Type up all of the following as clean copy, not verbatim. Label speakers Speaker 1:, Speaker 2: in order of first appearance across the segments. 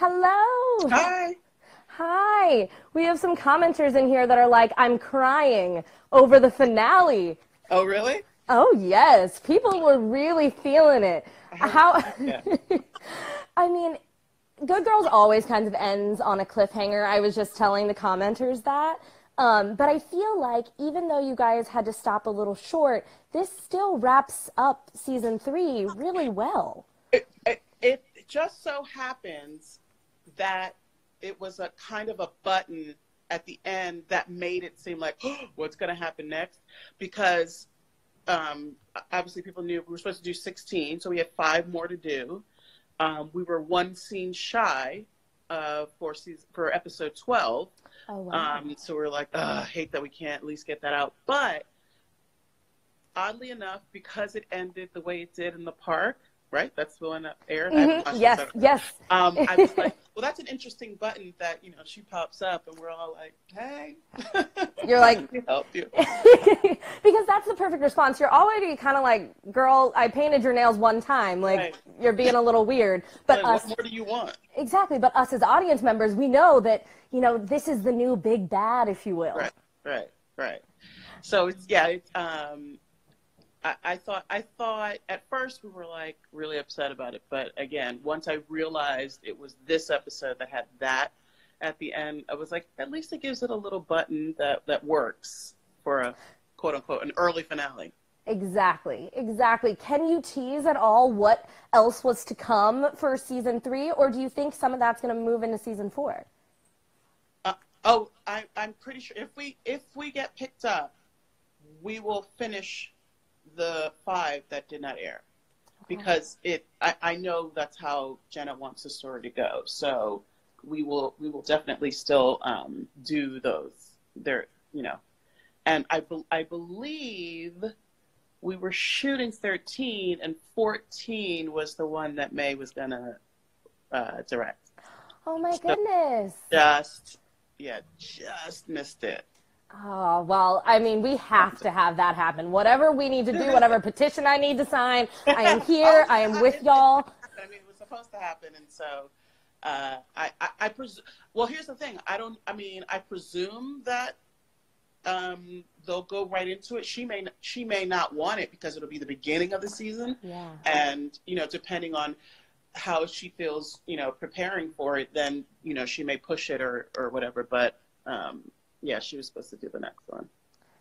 Speaker 1: Hello.
Speaker 2: Hi.
Speaker 1: Hi. We have some commenters in here that are like, I'm crying over the finale.
Speaker 2: Oh, really?
Speaker 1: Oh, yes. People were really feeling it. How?
Speaker 2: Yeah.
Speaker 1: I mean, Good Girls always kind of ends on a cliffhanger. I was just telling the commenters that. But I feel like even though you guys had to stop a little short, this still wraps up season 3 really well.
Speaker 2: It just so happens that it was a kind of a button at the end that made it seem like, oh, what's going to happen next? Because obviously people knew we were supposed to do 16, so we had 5 more to do. We were 1 scene shy for episode 12.
Speaker 1: Oh, wow.
Speaker 2: So we're like, I hate that we can't at least get that out. But oddly enough, because it ended the way it did in the park, right? That's the one that aired.
Speaker 1: Yes, yes.
Speaker 2: I was like, well, that's an interesting button that, she pops up and we're all like, hey.
Speaker 1: You're like,
Speaker 2: let me help you.
Speaker 1: because that's the perfect response. You're already kind of like, girl, I painted your nails 1 time. Like,
Speaker 2: Right.
Speaker 1: You're being a little weird. But
Speaker 2: What more do you want?
Speaker 1: Exactly. But us as audience members, we know that, this is the new big bad, if you will.
Speaker 2: Right. So I thought at first we were like really upset about it, but again, once I realized it was this episode that had that at the end, I was like, at least it gives it a little button that works for a quote unquote an early finale.
Speaker 1: Exactly. Can you tease at all what else was to come for season 3, or do you think some of that's going to move into season 4?
Speaker 2: I'm pretty sure if we get picked up, we will finish the 5 that did not air, because I know that's how Jenna wants the story to go. So we will definitely still do those there, and I believe we were shooting 13 and 14 was the one that May was gonna direct.
Speaker 1: Oh my goodness.
Speaker 2: Just missed it.
Speaker 1: Oh, well, I mean, we have to have that happen. Whatever we need to do, whatever petition I need to sign, I am here. I am with y'all.
Speaker 2: I mean, it was supposed to happen, and so I presume. Well, here's the thing. I presume that they'll go right into it. She may not want it because it'll be the beginning of the season.
Speaker 1: Yeah.
Speaker 2: And depending on how she feels, preparing for it, then she may push it or whatever. But yeah, she was supposed to do the next one.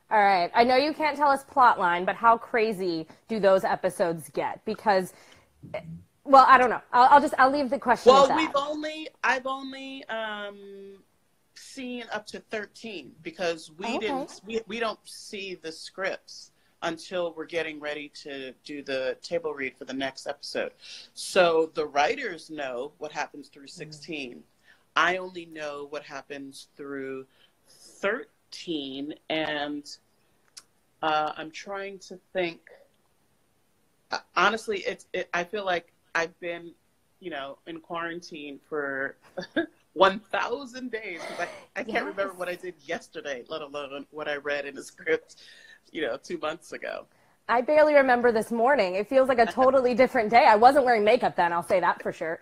Speaker 1: All right. I know you can't tell us plot line, but how crazy do those episodes get? Because, well, I don't know. I'll leave the question.
Speaker 2: Well,
Speaker 1: with that.
Speaker 2: I've only seen up to 13 because we don't see the scripts until we're getting ready to do the table read for the next episode. So the writers know what happens through 16. I only know what happens through 13, and I'm trying to think. Honestly, I feel like I've been, in quarantine for 1,000 days. I can't remember what I did yesterday, let alone what I read in the script, 2 months ago.
Speaker 1: I barely remember this morning. It feels like a totally different day. I wasn't wearing makeup then, I'll say that for sure.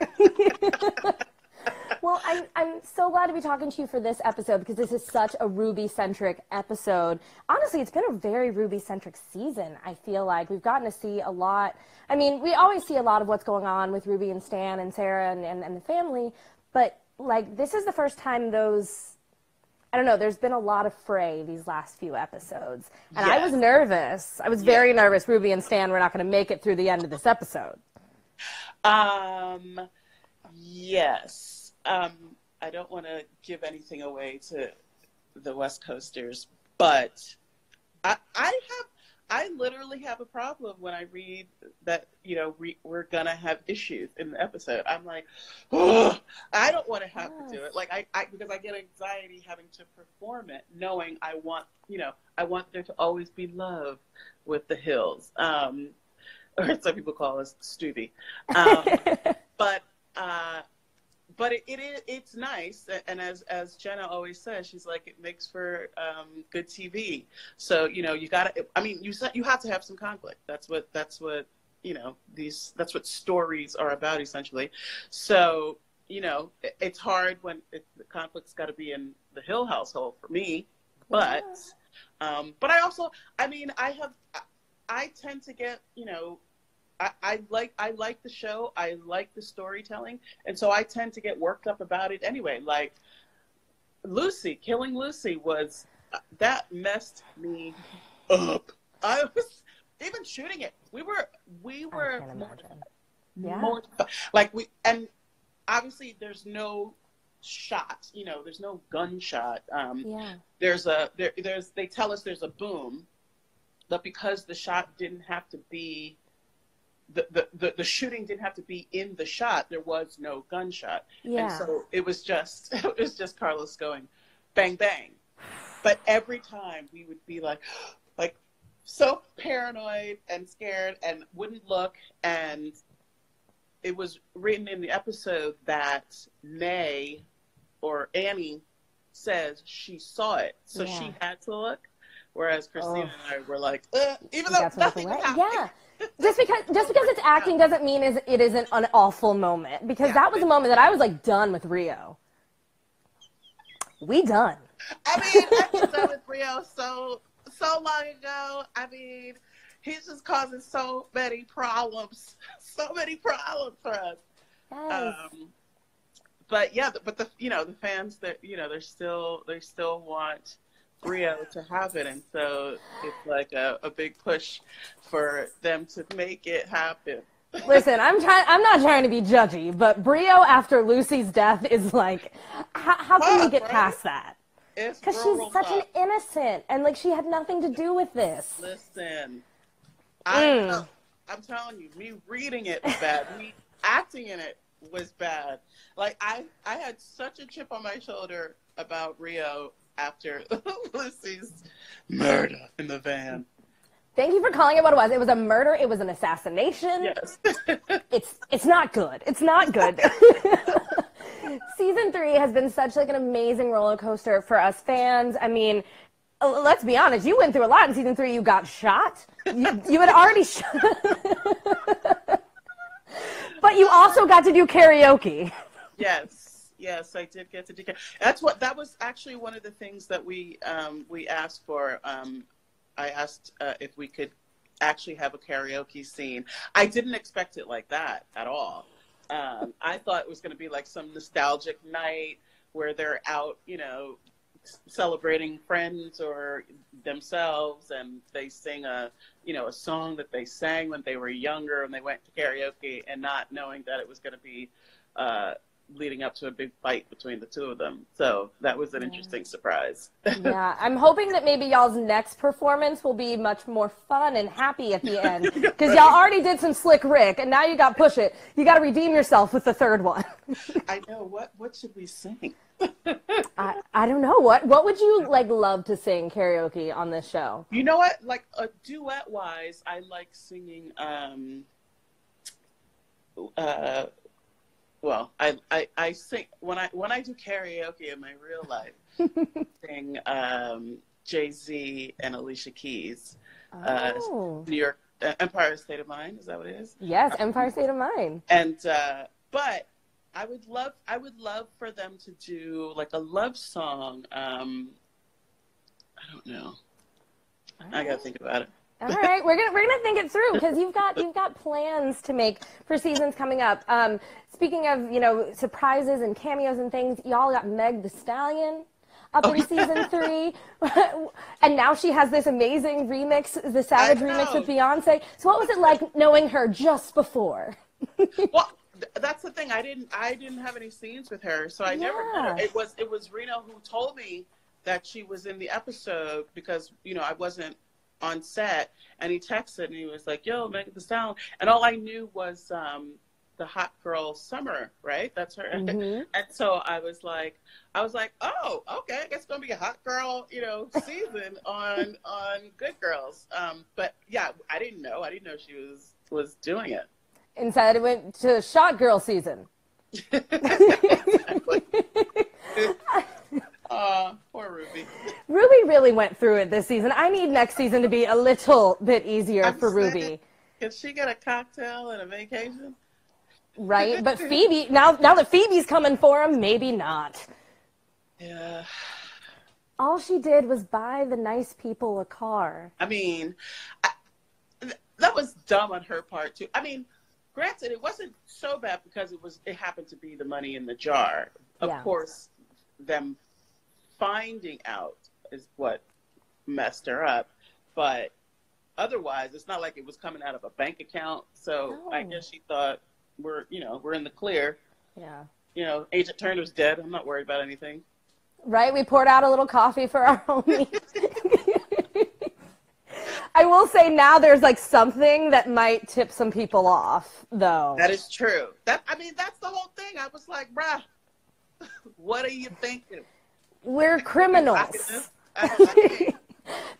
Speaker 1: Well, I'm so glad to be talking to you for this episode because this is such a Ruby-centric episode. Honestly, it's been a very Ruby-centric season, I feel like. We've gotten to see a lot. I mean, we always see a lot of what's going on with Ruby and Stan and Sarah and the family, but, this is the first time I don't know, there's been a lot of fray these last few episodes. And yes. I was nervous. I was very nervous Ruby and Stan were not going to make it through the end of this episode.
Speaker 2: Yes. I don't want to give anything away to the West Coasters, but I literally have a problem when I read that, we're going to have issues in the episode. I'm like, oh, I don't want to have to do it. Because I get anxiety having to perform it, knowing I want there to always be love with the Hills. Or some people call us Stubby. But it's nice, and as Jenna always says, she's like, it makes for good TV. So you gotta. I mean, you have to have some conflict. That's what that's what stories are about essentially. So you know, it's hard when the conflict's got to be in the Hill household for me. But, but I also, I mean, I tend to get, you know, I like the show. I like the storytelling. And so I tend to get worked up about it anyway. Like killing Lucy that messed me up. I was even shooting it. We were more like and obviously there's no shot, you know, there's no gunshot. They tell us there's a boom, but because the shot didn't have to be the shooting didn't have to be in the shot, there was no gunshot. And so it was just Carlos going bang bang. But every time we would be like so paranoid and scared and wouldn't look. And it was written in the episode that May or Annie says she saw it, so she had to look. Whereas Christina and I were like, even though nothing happened.
Speaker 1: Yeah. Just because it's acting doesn't mean it isn't an awful moment. Because that was a moment that I was like done with Rio. We done.
Speaker 2: I mean, I was done with Rio so long ago. I mean, he's just causing so many problems for us.
Speaker 1: Yes.
Speaker 2: But the you know, the fans that, you know, they still want Rio to have it, and so it's like a big push for them to make it happen.
Speaker 1: Listen, I'm not trying to be judgy, but Brio after Lucy's death is like, how can you get past that? Because she's such an innocent, and like she had nothing to do with this.
Speaker 2: Listen, I'm telling you, me reading it was bad. Me acting in it was bad. Like I had such a chip on my shoulder about Rio after Lucy's murder in the van.
Speaker 1: Thank you for calling it what it was. It was a murder. It was an assassination.
Speaker 2: Yes.
Speaker 1: It's not good. It's not good. Season 3 has been such like an amazing roller coaster for us fans. I mean, let's be honest. You went through a lot in season 3. You got shot. You had already shot. But you also got to do karaoke.
Speaker 2: Yes, I did get to do. That was actually one of the things that we asked for. I asked if we could actually have a karaoke scene. I didn't expect it like that at all. I thought it was going to be like some nostalgic night where they're out, you know, celebrating friends or themselves, and they sing a song that they sang when they were younger and they went to karaoke, and not knowing that it was going to be leading up to a big fight between the two of them. So that was an interesting surprise.
Speaker 1: Yeah, I'm hoping that maybe y'all's next performance will be much more fun and happy at the end. Because y'all already did some Slick Rick, and now you got Push It. You got to redeem yourself with the third one.
Speaker 2: I know. What should we sing?
Speaker 1: I don't know. What would you like love to sing karaoke on this show?
Speaker 2: You know what? Like duet-wise, I like singing well, I sing when I do karaoke in my real life. Sing Jay-Z and Alicia Keys. New York Empire State of Mind. Is that what it is?
Speaker 1: Yes, Empire State of Mind.
Speaker 2: And but I would love for them to do like a love song. I don't know. I gotta think about it.
Speaker 1: All right, we're gonna think it through because you've got plans to make for seasons coming up. Speaking of, you know, surprises and cameos and things, y'all got Meg the Stallion up in season 3, and now she has this amazing remix, the Savage remix with Beyonce. So what was it like knowing her just before?
Speaker 2: Well, that's the thing. I didn't have any scenes with her, so I never met her. It was Reno who told me that she was in the episode because, you know, I wasn't on set, and he texted and he was like, "Yo, Megan Thee Stallion," and all I knew was the hot girl Summer, right? That's her. Mm-hmm. And so I was like, oh, okay, I guess it's gonna be a hot girl, you know, season on Good Girls. But yeah, I didn't know she was doing it.
Speaker 1: Instead, it went to Shot Girl season.
Speaker 2: Poor Ruby.
Speaker 1: Ruby really went through it this season. I need next season to be a little bit easier for Ruby.
Speaker 2: Can she get a cocktail and a vacation?
Speaker 1: Right? But Phoebe, now that Phoebe's coming for him, maybe not.
Speaker 2: Yeah.
Speaker 1: All she did was buy the nice people a car.
Speaker 2: I mean, that was dumb on her part too. I mean, granted, it wasn't so bad because it happened to be the money in the jar. Of course, them finding out is what messed her up. But otherwise, it's not like it was coming out of a bank account. So I guess she thought we're in the clear.
Speaker 1: Yeah.
Speaker 2: You know, Agent Turner's dead. I'm not worried about anything.
Speaker 1: Right? We poured out a little coffee for our homie. I will say now there's like something that might tip some people off, though.
Speaker 2: That is true. That's the whole thing. I was like, bruh, what are you thinking?
Speaker 1: We're criminals.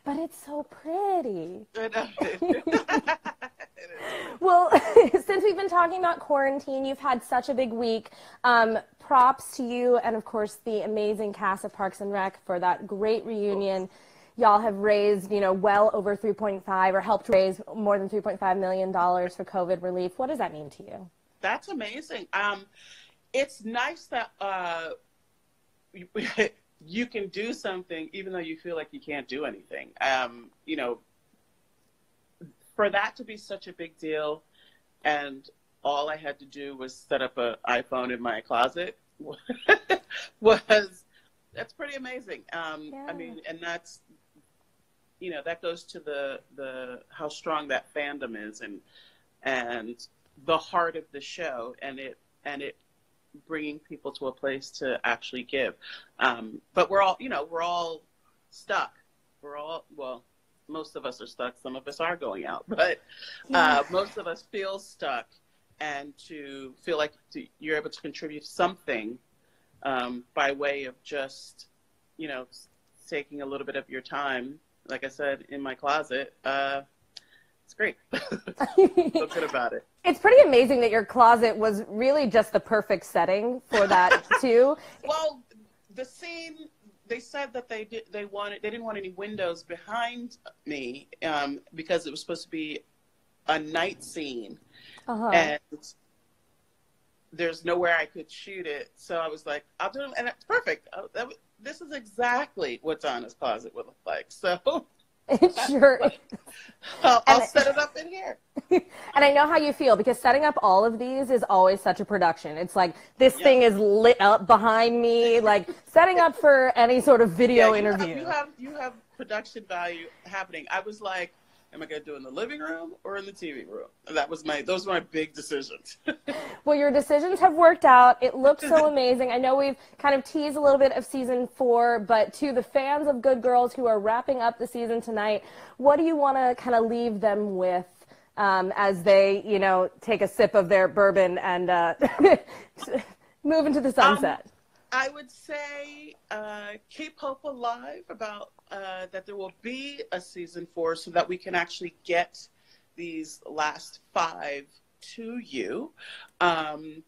Speaker 1: But it's so pretty. Well, since we've been talking about quarantine, you've had such a big week. Props to you and, of course, the amazing cast of Parks and Rec for that great reunion. Y'all have raised, well over 3.5 or helped raise more than $3.5 million for COVID relief. What does that mean to you?
Speaker 2: That's amazing. It's nice that you can do something even though you feel like you can't do anything. For that to be such a big deal, and all I had to do was set up an iPhone in my closet, that's pretty amazing. I mean, and that's, that goes to the how strong that fandom is and the heart of the show and it bringing people to a place to actually give. But we're all stuck. Most of us are stuck. Some of us are going out, but most of us feel stuck. And to feel like you're able to contribute something by way of just, taking a little bit of your time, like I said, in my closet, it's great. Feel good about it.
Speaker 1: It's pretty amazing that your closet was really just the perfect setting for that too.
Speaker 2: Well, the scene, they said that they didn't want any windows behind me because it was supposed to be a night scene. And there's nowhere I could shoot it. So I was like, I'll do it. And it's perfect. This is exactly what Donna's closet would look like. So
Speaker 1: it sure is.
Speaker 2: I'll set it up in here.
Speaker 1: And I know how you feel because setting up all of these is always such a production. It's like this thing is lit up behind me, like setting up for any sort of video interview.
Speaker 2: You have production value happening. I was like, am I going to do it in the living room or in the TV room? And those were my big decisions.
Speaker 1: Well, your decisions have worked out. It looks so amazing. I know we've kind of teased a little bit of season 4, but to the fans of Good Girls who are wrapping up the season tonight, what do you want to kind of leave them with as they, take a sip of their bourbon and move into the sunset?
Speaker 2: I would say keep hope alive about that there will be a season 4 so that we can actually get these last 5 to you. I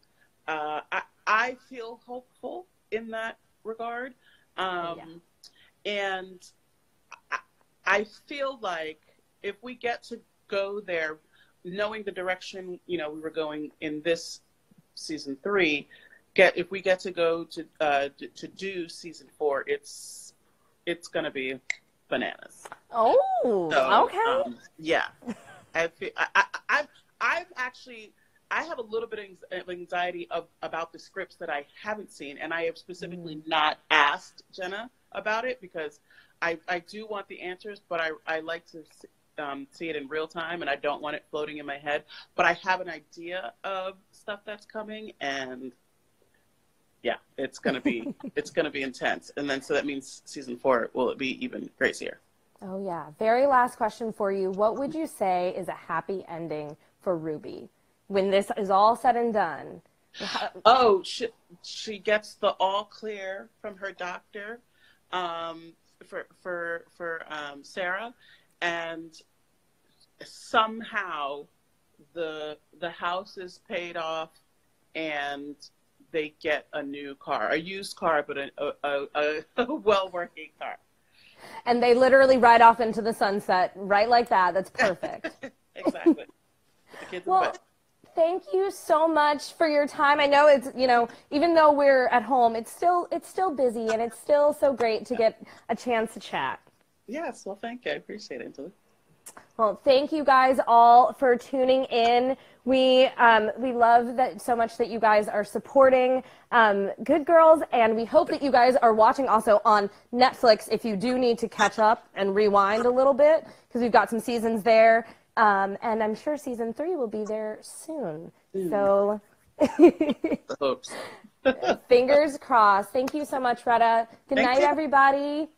Speaker 2: feel hopeful in that regard. And I feel like if we get to go there, knowing the direction, we were going in this season 3, if we get to go to do season 4, it's gonna be bananas.
Speaker 1: Oh, so, okay.
Speaker 2: Yeah, I have a little bit of anxiety about the scripts that I haven't seen, and I have specifically not asked Jenna about it because I do want the answers, but I like to see it in real time, and I don't want it floating in my head. But I have an idea of stuff that's coming, and yeah, it's gonna be intense. And then so that means season 4 will be even crazier.
Speaker 1: Oh yeah. Very last question for you. What would you say is a happy ending for Ruby when this is all said and done?
Speaker 2: Oh, she gets the all clear from her doctor for Sarah, and somehow the house is paid off and they get a new car, a used car, but a well-working car.
Speaker 1: And they literally ride off into the sunset right like that. That's perfect.
Speaker 2: Exactly. The kids
Speaker 1: well, Thank you so much for your time. I know it's, you know, even though we're at home, it's still busy, and it's still so great to get a chance to chat.
Speaker 2: Yes, well, thank you. I appreciate it, Angela.
Speaker 1: Well, thank you guys all for tuning in. We love that so much that you guys are supporting Good Girls, and we hope that you guys are watching also on Netflix if you do need to catch up and rewind a little bit, because we've got some seasons there, and I'm sure season 3 will be there soon. So
Speaker 2: The hopes.
Speaker 1: fingers crossed. Thank you so much, Retta. Good night, everybody.